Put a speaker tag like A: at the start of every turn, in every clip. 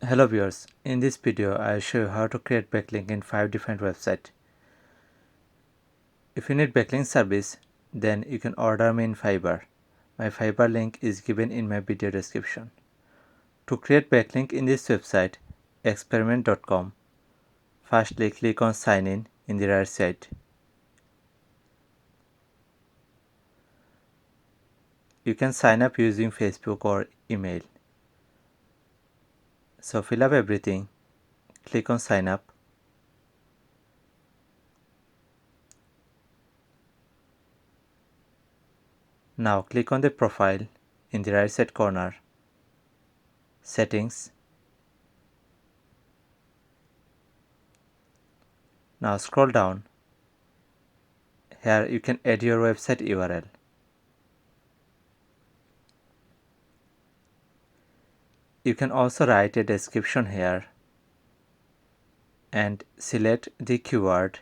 A: Hello viewers, in this video I'll show you how to create backlink in 5 different websites. If you need backlink service, then you can order me in Fiverr. My Fiverr link is given in my video description. To create backlink in this website, experiment.com, firstly click on sign in the right side. You can sign up using Facebook or email. So fill up everything, click on sign up. Now click on the profile in the right side corner, settings. Now scroll down. Here you can add your website URL. You can also write a description here and select the keyword.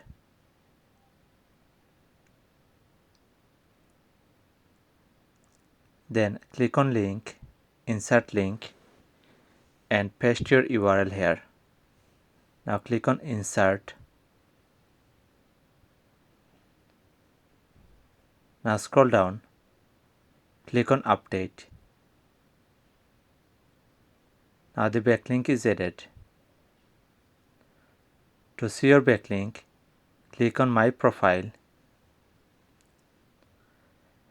A: Then click on link, insert link and paste your URL here. Now click on insert. Now scroll down, click on update. Now the backlink is added. To see your backlink, click on my profile.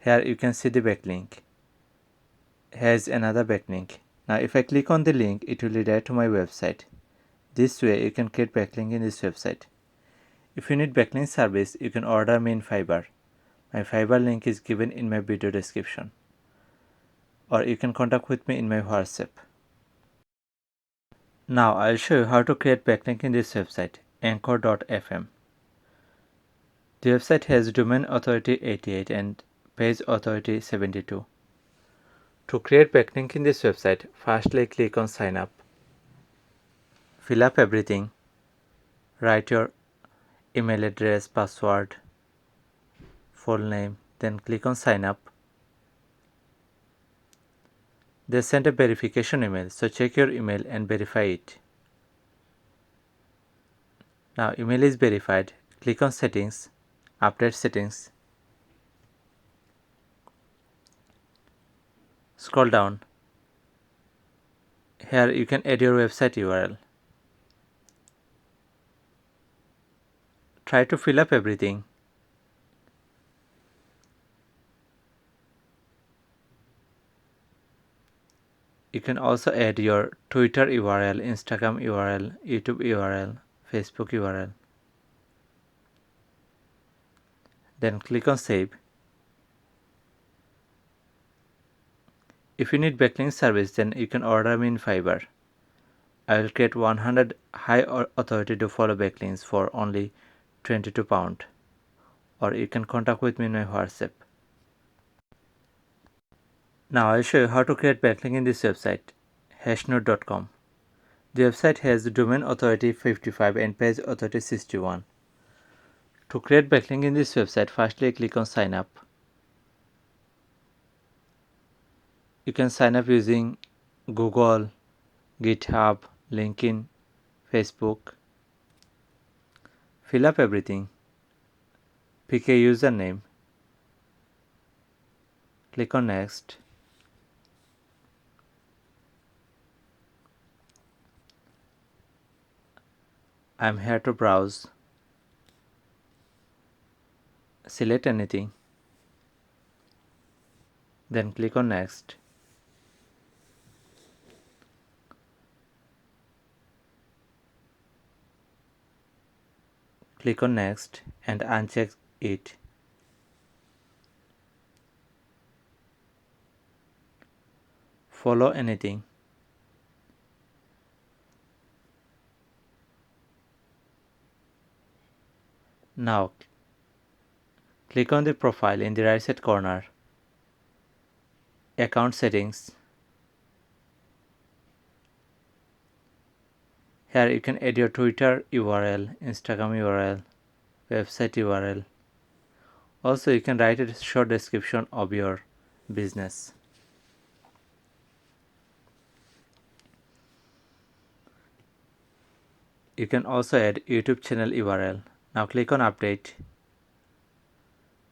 A: Here you can see the backlink. Here is another backlink. Now if I click on the link, it will redirect to my website. This way you can create backlink in this website. If you need backlink service, you can order me in Fiverr. My Fiverr link is given in my video description. Or you can contact with me in my WhatsApp. Now I'll show you how to create backlink in this website, anchor.fm. The website has domain authority 88 and page authority 72. To create backlink in this website, firstly click on sign up. Fill up everything. Write your email address, password, full name, then click on sign up. They send a verification email, so check your email and verify it. Now email is verified. Click on settings, update settings. Scroll down. Here you can add your website URL. Try to fill up everything. You can also add your Twitter URL, Instagram URL, YouTube URL, Facebook URL. Then click on save. If you need backlink service, then you can order me in Fiverr. I will create 100 high authority Dofollow backlinks for only £22. Or you can contact with me in my WhatsApp. Now I'll show you how to create backlink in this website, hashnode.com. The website has domain authority 55 and page authority 61. To create backlink in this website, firstly click on sign up. You can sign up using Google, GitHub, LinkedIn, Facebook. Fill up everything. Pick a username. Click on next. I'm here to browse. Select anything. Then click on next. Click on next and uncheck it. Follow anything. Now click on the profile in the right side corner. Account settings. Here you can add your Twitter URL, Instagram URL, website URL. Also you can write a short description of your business. You can also add YouTube channel URL. Now click on Update.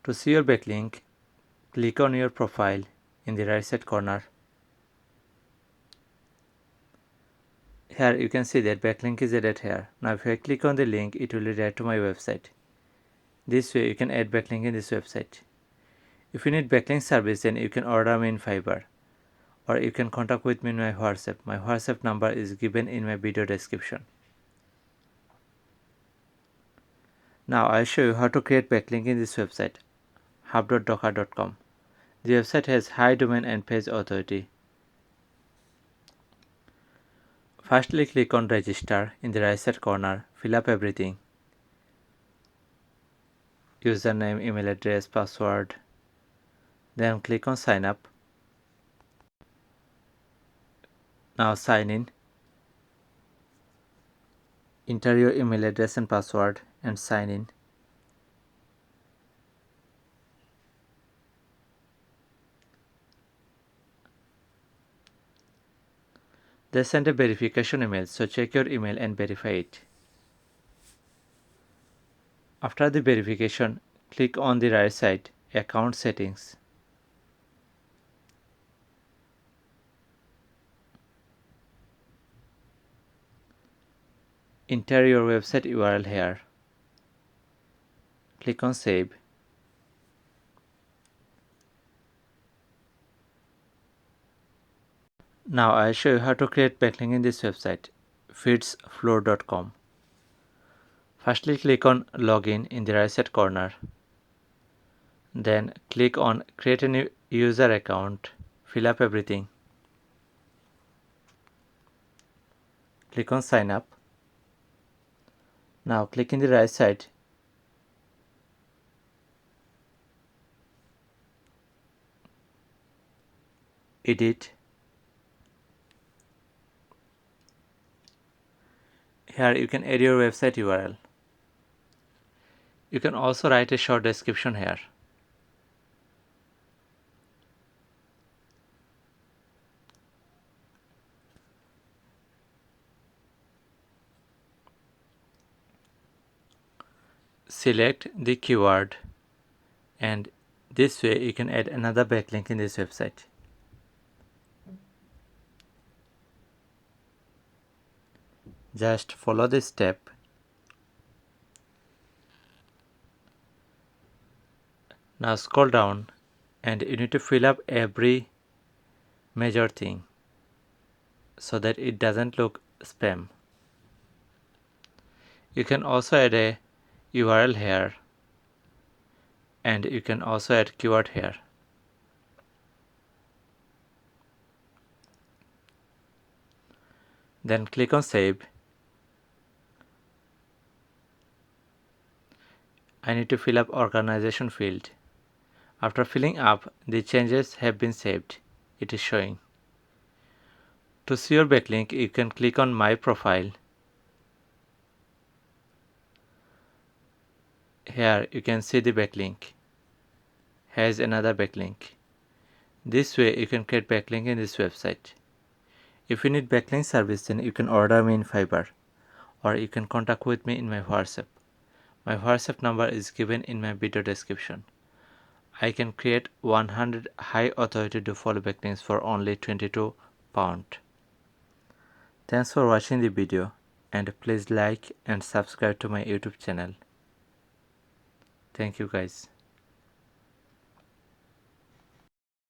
A: To see your backlink, click on your profile in the right side corner. Here you can see that backlink is added here. Now if I click on the link, it will redirect to my website. This way you can add backlink in this website. If you need backlink service, then you can order me in Fiverr, or you can contact with me in my WhatsApp. My WhatsApp number is given in my video description. Now I'll show you how to create backlink in this website, hub.docker.com. The website has high domain and page authority. Firstly, click on Register in the right side corner. Fill up everything: username, email address, password. Then click on Sign Up. Now sign in. Enter your email address and password and sign in. They send a verification email, so check your email and verify it. After the verification, click on the right side, Account Settings. Enter your website URL here. Click on Save. Now I'll show you how to create backlink in this website, feedsfloor.com. Firstly, click on Login in the right side corner. Then click on Create a new user account. Fill up everything. Click on Sign Up. Now click in the right side. Edit. Here you can add your website URL. You can also write a short description here. Select the keyword, and this way you can add another backlink in this website. Just follow this step. Now scroll down, and you need to fill up every major thing so that it doesn't look spam. You can also add a URL here, and you can also add keyword here. Then click on Save. I need to fill up organization field. After filling up, the changes have been saved. It is showing. To see your backlink, you can click on My Profile. Here you can see the backlink. Here is another backlink. This way you can create backlink in this website. If you need backlink service, then you can order me in Fiverr, or you can contact with me in my WhatsApp. My WhatsApp number is given in my video description. I can create 100 high authority Dofollow backlinks for only £22. Thanks for watching the video, and please like and subscribe to my YouTube channel. Thank you guys.